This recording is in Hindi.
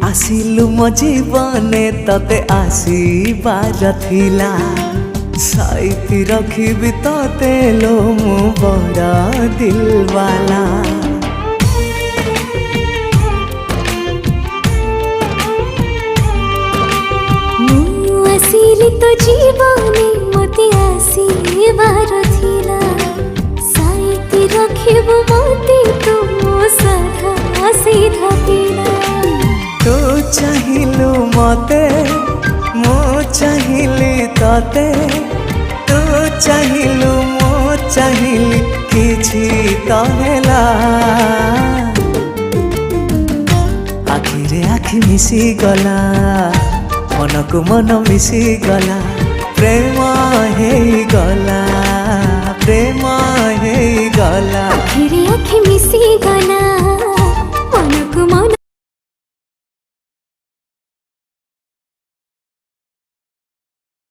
आसिलु मो जीवने तते आसीबार थिला साइती रखिबी तते लो मु बड़ा दिलवाला। आसिली तो जीवने मते आसीबार थिला साइती रखिबो मते तुम सदा सीधा पिला। तू चाहिलु मते मो चाहिली तते तू चाहिलु मो चाहिली किछि तो हेला। आखिरे आखि मिसी गला मन को मन मिसी गला प्रेम हेई गला प्रेम हेई गला। आखिरे आखि मिसी गला